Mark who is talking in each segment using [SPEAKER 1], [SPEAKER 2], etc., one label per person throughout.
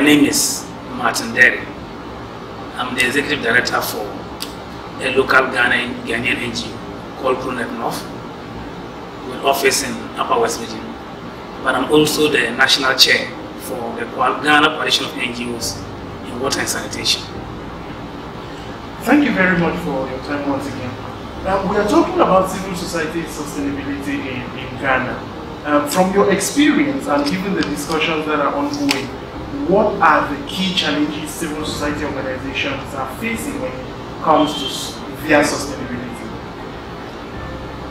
[SPEAKER 1] name is Martin Derry. I'm the Executive Director for a local Ghanaian NGO called ProNet North, with office in Upper West Region. But I'm also the National Chair for the Ghana Coalition of NGOs in Water and Sanitation.
[SPEAKER 2] Thank you very much for your time once again. We are talking about civil society sustainability in Ghana. From your experience and given the discussions that are ongoing, what are the key challenges civil society organizations are facing when it comes to their sustainability?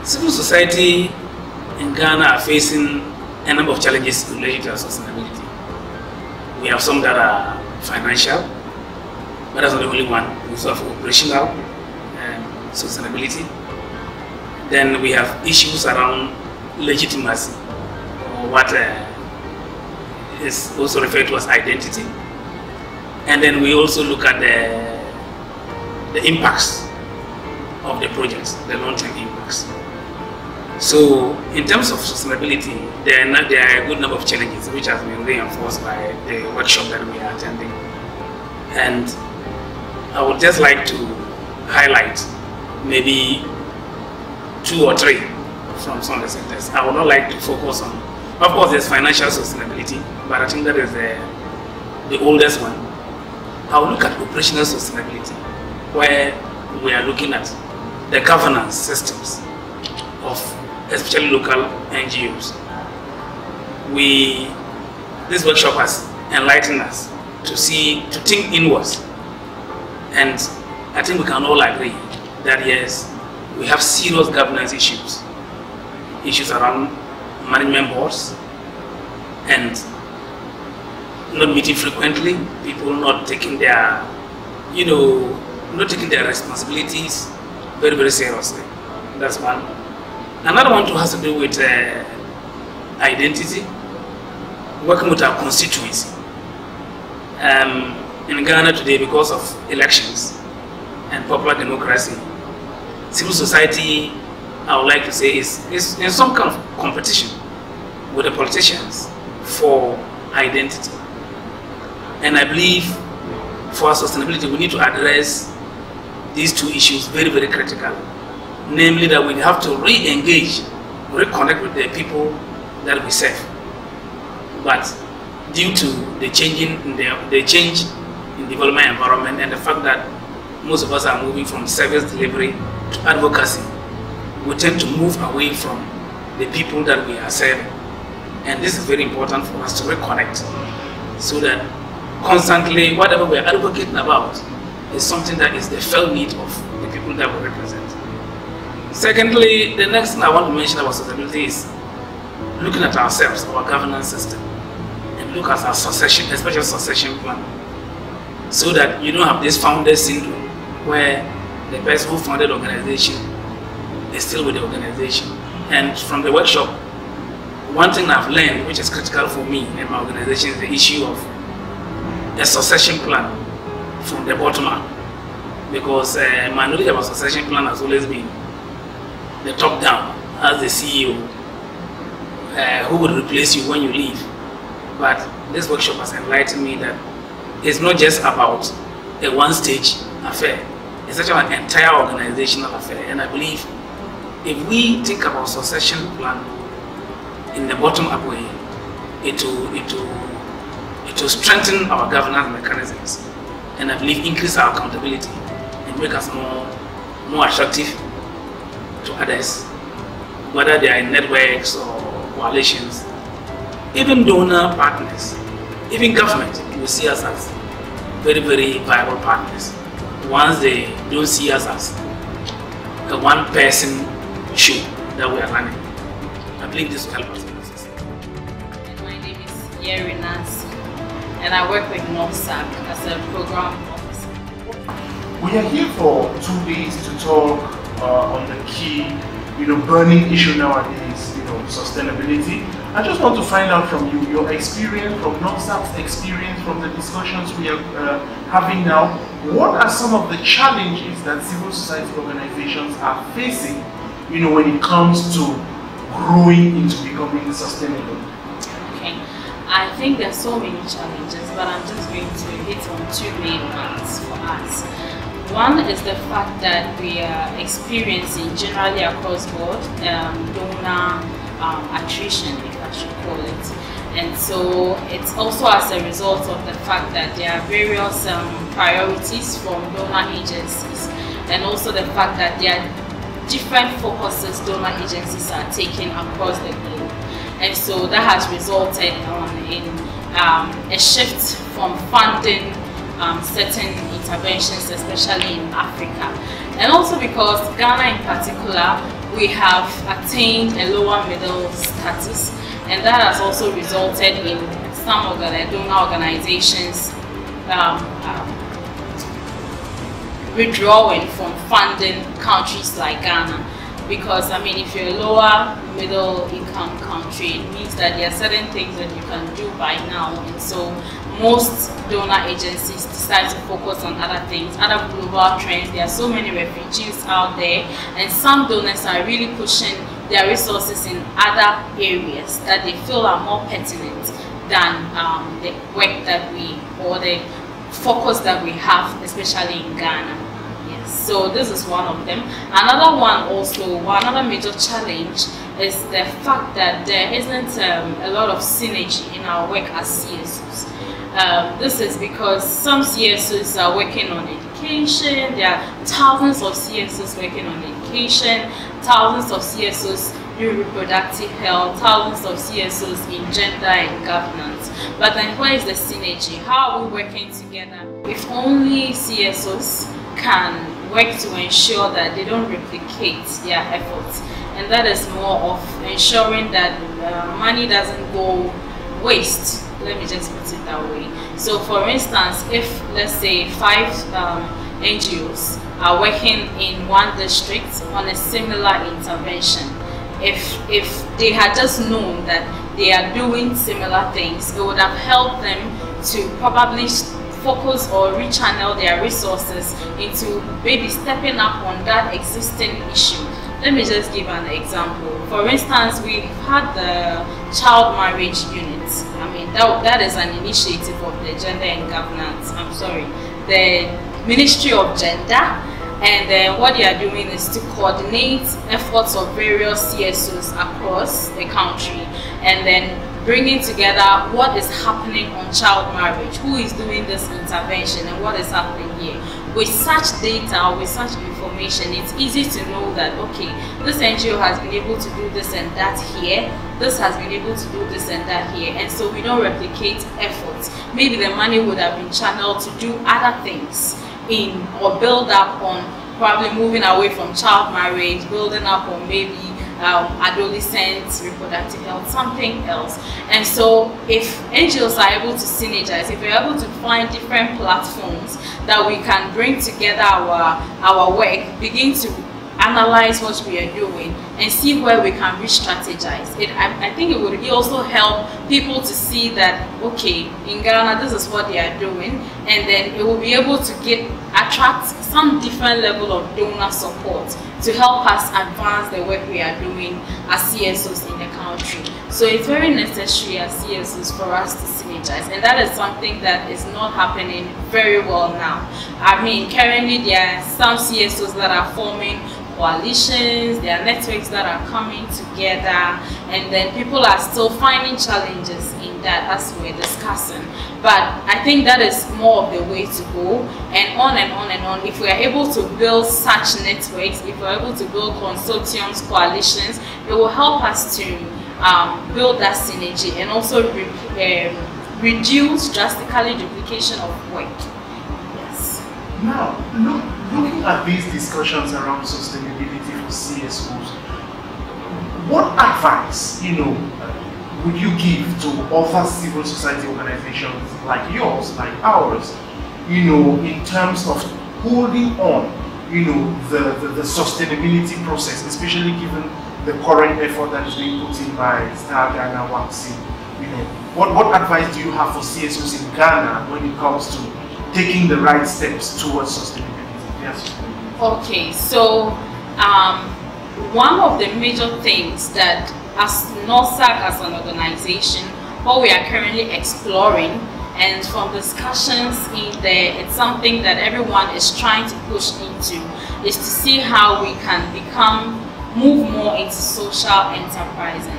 [SPEAKER 1] Civil society in Ghana are facing a number of challenges related to sustainability. We have some that are financial, but that's not the only one. We also have operational sustainability. Then we have issues around legitimacy, or what is also referred to as identity. And then we also look at the impacts of the projects, the long-term impacts. So in terms of sustainability, there are a good number of challenges which have been reinforced by the workshop that we are attending. And I would just like to highlight maybe 2 or 3 from some of the sectors. I would not like to focus on, of course there's financial sustainability, but I think that is the oldest one. I will look at operational sustainability, where we are looking at the governance systems of especially local NGOs. This workshop has enlightened us to think inwards, and I think we can all agree that yes, we have serious governance issues around management boards and not meeting frequently, people not taking their, not taking their responsibilities very, very seriously. That's one. Another one too has to do with identity, working with our constituency. In Ghana today, because of elections and popular democracy, civil society, I would like to say, is in some kind of competition with the politicians for identity. And I believe for our sustainability, we need to address these 2 issues very, very critical. Namely, that we have to re-engage, reconnect with the people that we serve. But due to the change in development environment and the fact that most of us are moving from service delivery to advocacy, we tend to move away from the people that we are serving. And this is very important for us to reconnect, so that constantly whatever we are advocating about is something that is the felt need of the people that we represent. Secondly, the next thing I want to mention about sustainability is looking at ourselves, our governance system, and look at our succession, especially succession plan, so that you don't have this founder syndrome where the person who founded the organization is still with the organization. And from the workshop, one thing I've learned, which is critical for me and my organization, is the issue of a succession plan from the bottom up. Because my knowledge about succession plan has always been the top down, as the CEO, who will replace you when you leave. But this workshop has enlightened me that it's not just about a one-stage affair. It's actually an entire organizational affair. And I believe if we think about succession plan in the bottom-up way, it will strengthen our governance mechanisms, and I believe increase our accountability and make us more attractive to others, whether they are in networks or coalitions, even donor partners, even government will see us as very, very viable partners. Once they don't see us as a one-person show that we are running, I believe this will help us.
[SPEAKER 3] My name is Yeri Nancy, and I work with NORSAC as a program officer.
[SPEAKER 2] We are here for 2 days to talk on the key, burning issue nowadays, sustainability. I just want to find out from you, your experience, from NORSAC's experience, from the discussions we are having now, what are some of the challenges that civil society organizations are facing, when it comes to growing into becoming sustainable?
[SPEAKER 3] Okay. I think there's so many challenges, but I'm just going to hit on two main ones for us. One is the fact that we are experiencing generally across board donor attrition, if I should call it. And so it's also as a result of the fact that there are various priorities from donor agencies, and also the fact that there are different focuses donor agencies are taking across the globe. And so that has resulted in a shift from funding certain interventions, especially in Africa. And also because Ghana in particular, we have attained a lower middle status, and that has also resulted in some of the donor organizations withdrawing from funding countries like Ghana. Because I mean, if you're a lower middle income country, it means that there are certain things that you can do by now, and so most donor agencies decide to focus on other things, other global trends. There are so many refugees out there, and some donors are really pushing their resources in other areas that they feel are more pertinent than the work that or the focus that we have, especially in Ghana. So this is one of them. Another one also, another major challenge is the fact that there isn't a lot of synergy in our work as CSOs. This is because some CSOs are working on education. There are thousands of CSOs working on education, thousands of CSOs in reproductive health, thousands of CSOs in gender and governance. But then where is the synergy? How are we working together? If only CSOs can work to ensure that they don't replicate their efforts, and that is more of ensuring that money doesn't go waste. Let me just put it that way. So for instance, if let's say 5 NGOs are working in one district on a similar intervention, if they had just known that they are doing similar things, it would have helped them to probably focus or rechannel their resources into maybe stepping up on that existing issue. Let me just give an example. For instance, we've had the child marriage units. I mean, that is an initiative of the Gender and Governance, the Ministry of Gender. And what they are doing is to coordinate efforts of various CSOs across the country, and then bringing together what is happening on child marriage, who is doing this intervention, and what is happening here. With such data, with such information, it's easy to know that, okay, this NGO has been able to do this and that here, this has been able to do this and that here, and so we don't replicate efforts. Maybe the money would have been channeled to do other things or build up on probably moving away from child marriage, building up on maybe adolescents, reproductive health, something else. And so if NGOs are able to synergize, if we're able to find different platforms that we can bring together our work, begin to analyze what we are doing and see where we can re-strategize. I think it would also help people to see that, okay, in Ghana this is what they are doing, and then it will be able to attract some different level of donor support to help us advance the work we are doing as CSOs in the country. So it's very necessary as CSOs for us to synergize, and that is something that is not happening very well now. I mean, currently there are some CSOs that are forming coalitions, there are networks that are coming together, and then people are still finding challenges in that, as we're discussing. But I think that is more of the way to go, and on and on and on. If we are able to build such networks, if we're able to build consortiums, coalitions, it will help us to build that synergy and also reduce drastically duplication of work. Yes.
[SPEAKER 2] Now, looking at these discussions around sustainability for CSOs, what advice, would you give to other civil society organizations like yours, like ours, in terms of holding on, the sustainability process, especially given the current effort that is being put in by Star Ghana WACC? What advice do you have for CSOs in Ghana when it comes to taking the right steps towards sustainability? Yes.
[SPEAKER 3] Okay, so one of the major things that as NORSAC as an organization what we are currently exploring, and from discussions in there, it's something that everyone is trying to push into, is to see how we can move more into social enterprising.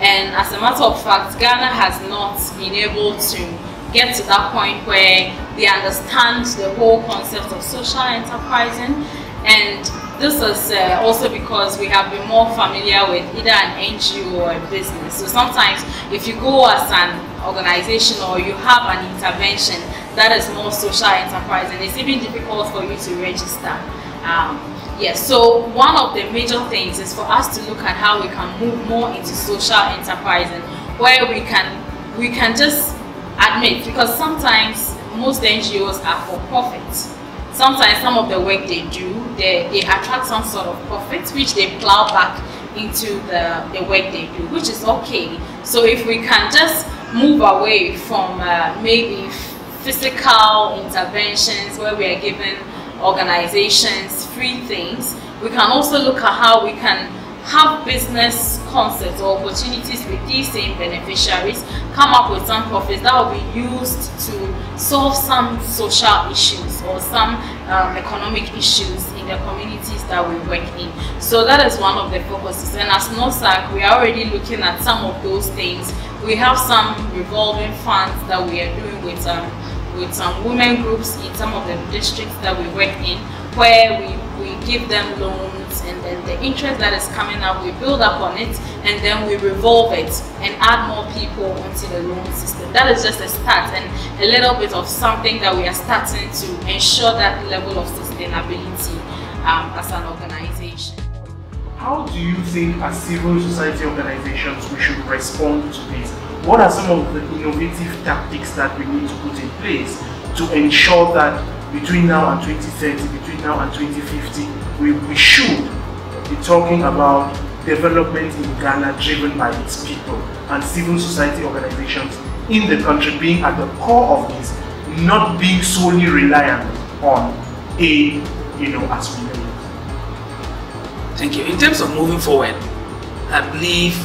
[SPEAKER 3] And as a matter of fact, Ghana has not been able to get to that point where they understand the whole concept of social enterprising. And this is also because we have been more familiar with either an NGO or a business. So sometimes if you go as an organization or you have an intervention that is more social enterprising, it's even difficult for you to register. Yes, so one of the major things is for us to look at how we can move more into social enterprising, where we can just admit, because sometimes most NGOs are for profit. Sometimes some of the work they do, they attract some sort of profit, which they plow back into the work they do, which is okay. So if we can just move away from maybe physical interventions where we are giving organizations free things, we can also look at how we can have business concepts or opportunities with these same beneficiaries, come up with some profits that will be used to solve some social issues or some economic issues in the communities that we work in. So that is one of the focuses. And as NOSAC, we are already looking at some of those things. We have some revolving funds that we are doing with some women groups in some of the districts that we work in, where we give them loans, and then the interest that is coming out, we build up on it, and then we revolve it and add more people onto the loan system. That is just a start and a little bit of something that we are starting to ensure that level of sustainability as an organization.
[SPEAKER 2] How do you think as civil society organizations we should respond to this? What are some of the innovative tactics that we need to put in place to ensure that between now and 2030, between now and 2050, we should be talking about development in Ghana driven by its people, and civil society organizations in the country being at the core of this, not being solely reliant on aid, as we know it.
[SPEAKER 1] Thank you. In terms of moving forward, I believe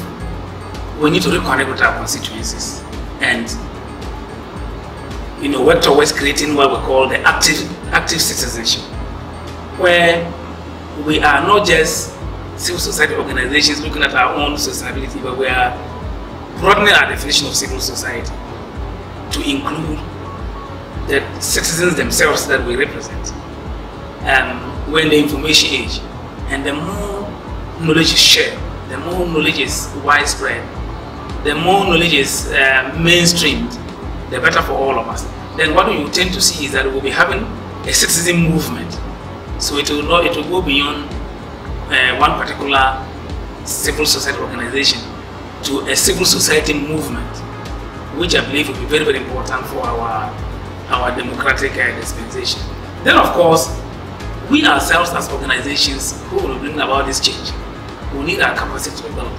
[SPEAKER 1] we need to reconnect with our constituencies and work towards creating what we call the active citizenship, where we are not just civil society organizations looking at our own sustainability, but we are broadening our definition of civil society to include the citizens themselves that we represent. We're in the information age, and the more knowledge is shared, the more knowledge is widespread, the more knowledge is mainstreamed, the better for all of us. Then what you tend to see is that we'll be having a citizen movement. So it will go beyond one particular civil society organization to a civil society movement, which I believe will be very, very important for our democratic dispensation. Then of course, we ourselves as organizations who will bring about this change, we need our capacity to develop.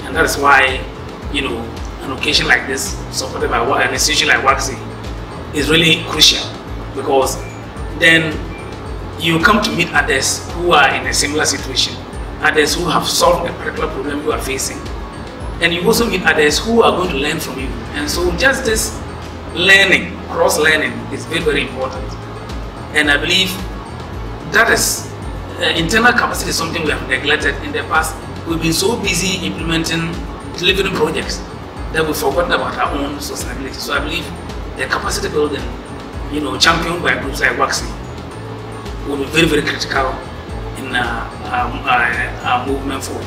[SPEAKER 1] And that is why, an occasion like this, supported by an institution like WACSI, is really crucial, because then you come to meet others who are in a similar situation, others who have solved a particular problem you are facing, and you also meet others who are going to learn from you. And so just this learning, cross-learning, is very, very important. And I believe that is internal capacity is something we have neglected in the past. We've been so busy implementing delivering projects that we've forgotten about our own sustainability. So I believe the capacity building, championed by groups like WACSI, will be very, very critical in our movement forward.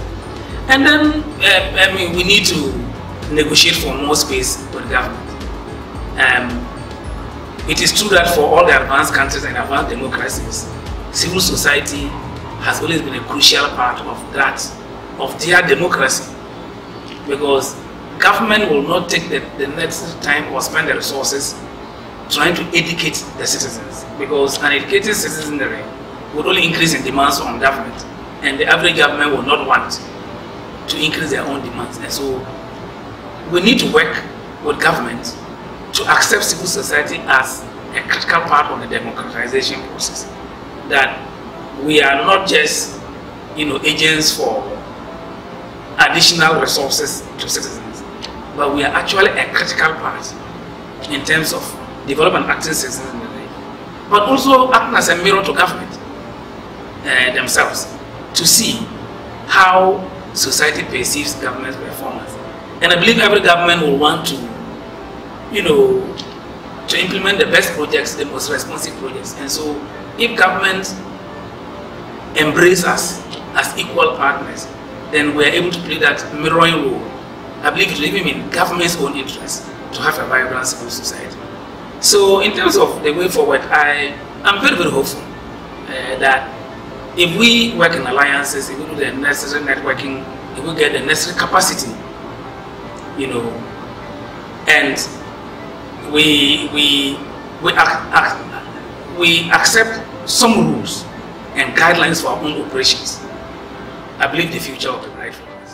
[SPEAKER 1] And then, we need to negotiate for more space with government. It is true that for all the advanced countries and advanced democracies, civil society has always been a crucial part of that, of their democracy, because government will not take the next time or spend the resources trying to educate the citizens, because an educated citizenry would only increase in demands on government, and the average government will not want to increase their own demands. And so we need to work with government to accept civil society as a critical part of the democratization process, that we are not just agents for additional resources to citizens, but we are actually a critical part in terms of development acting citizens in the day, but also acting as a mirror to government themselves to see how society perceives government's performance. And I believe every government will want to, to implement the best projects, the most responsive projects. And so if government embrace us as equal partners, then we are able to play that mirroring role. I believe it will even in government's own interest to have a vibrant civil society. So in terms of the way forward, I am very, very hopeful that if we work in alliances, if we do the necessary networking, if we get the necessary capacity, and we accept some rules and guidelines for our own operations, I believe the future will be bright for us.